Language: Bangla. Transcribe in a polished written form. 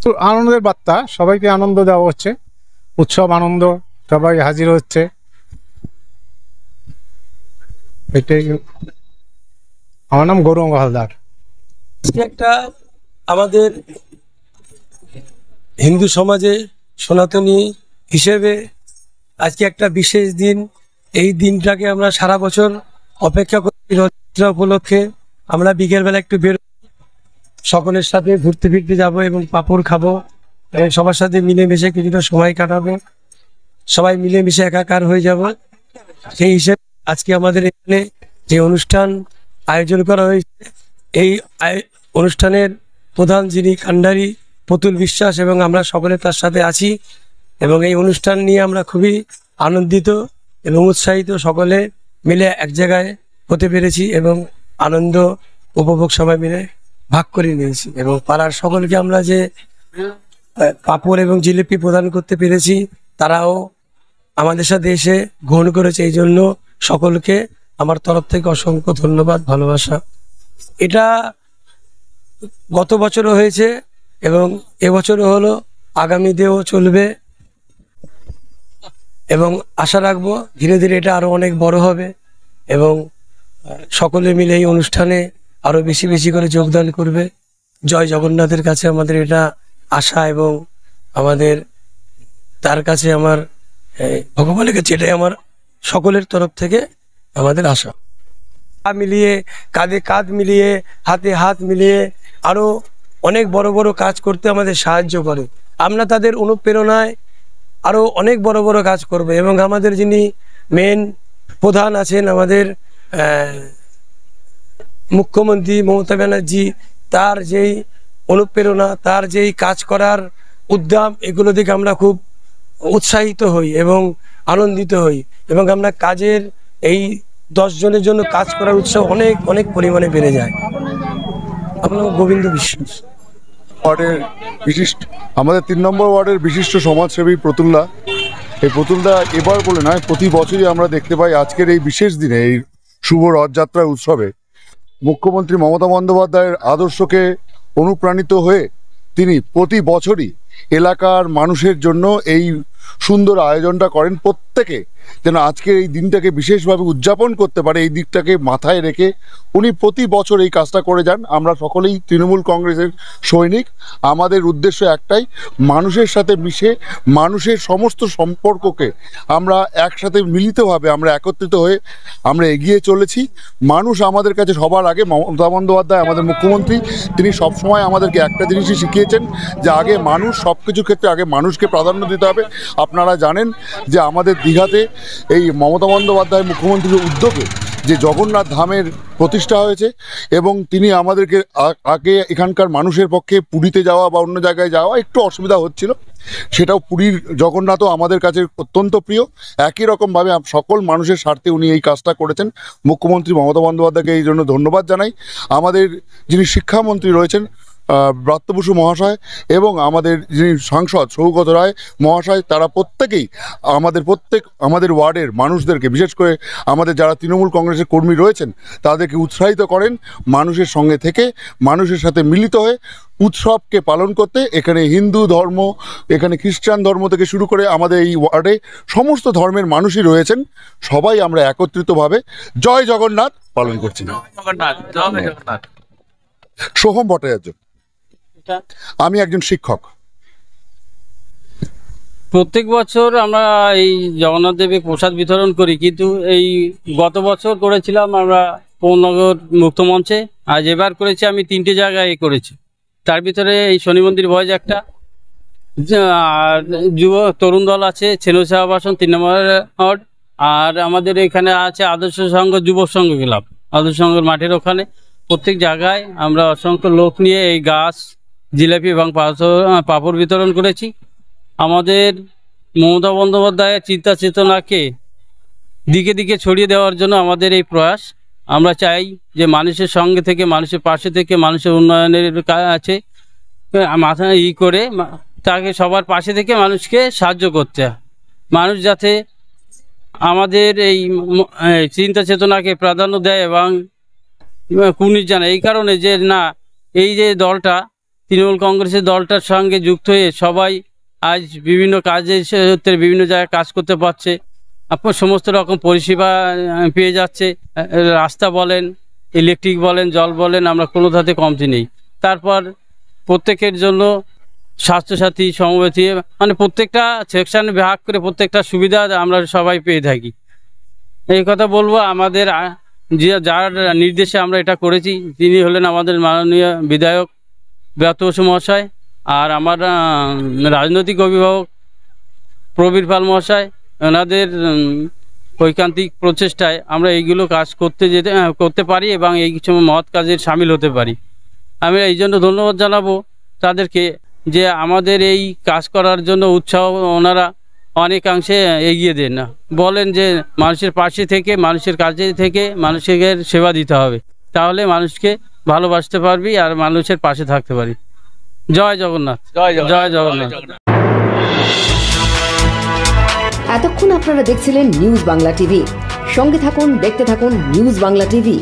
তো আনন্দের বার্তা, সবাইকে আনন্দ দেওয়া হচ্ছে, উৎসব আনন্দ, সবাই হাজির হচ্ছে, এটাই। আমার নাম গৌরঙ্গ হালদার। একটা আমাদের হিন্দু সমাজে সনাতনী হিসেবে আজকে একটা বিশেষ দিন। এই দিনটাকে আমরা সারা বছর অপেক্ষা করি। রথযাত্রা উপলক্ষে আমরা বিকেলবেলা একটু বের সকলের সাথে ঘুরতে ফিরতে যাব এবং পাঁপড় খাবো, সবার সাথে মিলেমিশে কিছুটা সময় কাটাবো, সবাই মিলেমিশে একাকার হয়ে যাব। সেই হিসেবে আজকে আমাদের এখানে যে অনুষ্ঠান আয়োজন করা হয়েছে, এই অনুষ্ঠানের প্রধান যিনি কান্ডারি পুতুল বিশ্বাস এবং আমরা সকলে তার সাথে আছি, এবং এই অনুষ্ঠান নিয়ে আমরা খুবই আনন্দিত এবং উৎসাহিত। সকলে মিলে এক জায়গায় হতে পেরেছি এবং আনন্দ উপভোগ সবাই মিলে ভাগ করে নিয়েছি, এবং পাড়ার সকলকে আমরা যে পাঁপড় এবং জিলিপি প্রদান করতে পেরেছি তারাও আমাদের সাথে এসে গ্রহণ করেছে। এই জন্য সকলকে আমার তরফ থেকে অসংখ্য ধন্যবাদ, ভালোবাসা। এটা গত বছরও হয়েছে এবং এবছরও হলো, আগামীতেও চলবে, এবং আশা রাখবো ধীরে ধীরে এটা আরো অনেক বড় হবে এবং সকলে মিলে এই অনুষ্ঠানে আরো বেশি বেশি করে যোগদান করবে। জয় জগন্নাথের কাছে আমাদের এটা আশা, এবং আমাদের তার কাছে আমার ভগবানের কাছে এটাই আমার সকলের তরফ থেকে আমাদের আশা। মিলিয়ে কাঁধে কাঁধ মিলিয়ে হাতে হাত মিলিয়ে আরো অনেক বড় বড় কাজ করতে আমাদের সাহায্য করে। আমরা তাদের অনুপ্রেরণায় আরো অনেক বড় বড় কাজ করবে, এবং আমাদের যিনি মেন প্রধান আছেন আমাদের মুখ্যমন্ত্রী মমতা ব্যানার্জি, তার যেই অনুপ্রেরণা, তার যেই কাজ করার উদ্যম, এগুলো দেখে আমরা খুব উৎসাহিত হই এবং আনন্দিত হই, এবং আমরা কাজের এই 10 জনের জন্য কাজ করার উৎসাহ অনেক অনেক পরিমাণে বেড়ে যায়। আপনার গোবিন্দ বিশ্বাস। ওয়ার্ডের বিশিষ্ট, আমাদের 3 নম্বর ওয়ার্ডের বিশিষ্ট সমাজসেবী প্রতুলদা। এই প্রতুলদা এবার বলে নয়, প্রতি বছরই আমরা দেখতে পাই আজকের এই বিশেষ দিনে, এই শুভ রথযাত্রা উৎসবে মুখ্যমন্ত্রী মমতা বন্দ্যোপাধ্যায়ের আদর্শকে অনুপ্রাণিত হয়ে তিনি প্রতি বছরই এলাকার মানুষের জন্য এই সুন্দর আয়োজনটা করেন। প্রত্যেকে যেন আজকের এই দিনটাকে বিশেষভাবে উদযাপন করতে পারে, এই দিকটাকে মাথায় রেখে উনি প্রতি বছর এই কাজটা করে যান। আমরা সকলেই তৃণমূল কংগ্রেসের সৈনিক, আমাদের উদ্দেশ্য একটাই, মানুষের সাথে মিশে মানুষের সমস্ত সম্পর্ককে আমরা একসাথে মিলিতভাবে আমরা একত্রিত হয়ে আমরা এগিয়ে চলেছি। মানুষ আমাদের কাছে সবার আগে। মমতা বন্দ্যোপাধ্যায় আমাদের মুখ্যমন্ত্রী, তিনি সবসময় আমাদেরকে একটা জিনিসই শিখিয়েছেন যে আগে মানুষ, সব কিছুর ক্ষেত্রে আগে মানুষকে প্রাধান্য দিতে হবে। আপনারা জানেন যে আমাদের দীঘাতে এই মমতা বন্দ্যোপাধ্যায় মুখ্যমন্ত্রীর উদ্যোগে যে জগন্নাথ ধামের প্রতিষ্ঠা হয়েছে, এবং তিনি আমাদেরকে আগে এখানকার মানুষের পক্ষে পুরীতে যাওয়া বা অন্য জায়গায় যাওয়া একটু অসুবিধা হচ্ছিল, সেটাও পুরীর জগন্নাথও আমাদের কাছে অত্যন্ত প্রিয়। একই রকমভাবে সকল মানুষের স্বার্থে উনি এই কাজটা করেছেন। মুখ্যমন্ত্রী মমতা বন্দ্যোপাধ্যায়কে এই জন্য ধন্যবাদ জানাই। আমাদের যিনি শিক্ষামন্ত্রী রয়েছেন ব্রাত্য বসু মহাশয় এবং আমাদের যিনি সাংসদ সৌগত রায় মহাশয়, তারা প্রত্যেকেই আমাদের ওয়ার্ডের মানুষদেরকে, বিশেষ করে আমাদের যারা তৃণমূল কংগ্রেসের কর্মী রয়েছেন তাদেরকে উৎসাহিত করেন মানুষের সঙ্গে থেকে, মানুষের সাথে মিলিত হয়ে উৎসবকে পালন করতে। এখানে হিন্দু ধর্ম, এখানে খ্রিস্টান ধর্ম থেকে শুরু করে আমাদের এই ওয়ার্ডে সমস্ত ধর্মের মানুষই রয়েছেন। সবাই আমরা একত্রিতভাবে জয় জগন্নাথ পালন করছি। সোহম ভট্টাচার্য, আমি একজন শিক্ষক। প্রত্যেক বছর আমরা এই জগন্নাথ দেবের প্রসাদ বিতরণ করি, কিন্তু এই গত বছর করেছিলাম আমরা পৌরনগর মুক্ত মঞ্চে, আজ এবার করেছি আমি 3টে জায়গায় করেছি। তার ভিতরে এই শনি মন্দির বয়েজ একটা, আর যুব তরুণ দল আছে ছেনসা আবাসন 3 নম্বর ওয়ার্ড, আর আমাদের এখানে আছে আদর্শ সংঘ যুব সংঘ ক্লাব, আদর্শ সংঘের মাঠের ওখানে। প্রত্যেক জায়গায় আমরা অসংখ্য লোক নিয়ে এই গাছ, জিলাপি এবং পাঁপড় বিতরণ করেছি। আমাদের মমতা বন্দ্যোপাধ্যায়ের চিন্তা চেতনাকে দিকে দিকে ছড়িয়ে দেওয়ার জন্য আমাদের এই প্রয়াস। আমরা চাই যে মানুষের সঙ্গে থেকে, মানুষের পাশে থেকে, মানুষের উন্নয়নের আছে মাথা করে তাকে সবার পাশে থেকে মানুষকে সাহায্য করতে হয়। মানুষ যাতে আমাদের এই চিন্তা চেতনাকে প্রাধান্য দেয় এবং কুর্নিশ জানায়, এই কারণে যে না, এই যে দলটা তৃণমূল কংগ্রেসের দলটার সঙ্গে যুক্ত হয়ে সবাই আজ বিভিন্ন কাজের ক্ষেত্রে বিভিন্ন জায়গায় কাজ করতে পারছে। আপনার সমস্ত রকম পরিষেবা পেয়ে যাচ্ছে। রাস্তা বলেন, ইলেকট্রিক বলেন, জল বলেন, আমরা কোনো ধাতে কমতি নেই। তারপর প্রত্যেকের জন্য স্বাস্থ্যসাথী সমবেতী মানে প্রত্যেকটা সেকশানে ভাগ করে প্রত্যেকটা সুবিধা আমরা সবাই পেয়ে থাকি। এই কথা বলবো, আমাদের যার নির্দেশে আমরা এটা করেছি তিনি হলেন আমাদের মাননীয় বিধায়ক ব্রাত্য বসু মহাশয়, আর আমার রাজনৈতিক অভিভাবক প্রবীর পাল মহাশয়। ওনাদের ঐকান্তিক প্রচেষ্টায় আমরা এইগুলো কাজ করতে পারি এবং এই কিছু মহৎ কাজে সামিল হতে পারি। আমি এই জন্য ধন্যবাদ জানাবো তাদেরকে যে আমাদের এই কাজ করার জন্য উৎসাহ ওনারা অনেকাংশে এগিয়ে দেন না, বলেন যে মানুষের পাশে থেকে, মানুষের কাছে থেকে মানুষের সেবা দিতে হবে, তাহলে মানুষকে ভালোবাসতে পারবি আর মানুষের পাশে থাকতে পারি। জয় জগন্নাথ, জয় জগন্নাথ। এতক্ষণ আপনারা দেখছিলেন নিউজ বাংলা টিভি। সঙ্গে থাকুন, দেখতে থাকুন নিউজ বাংলা টিভি।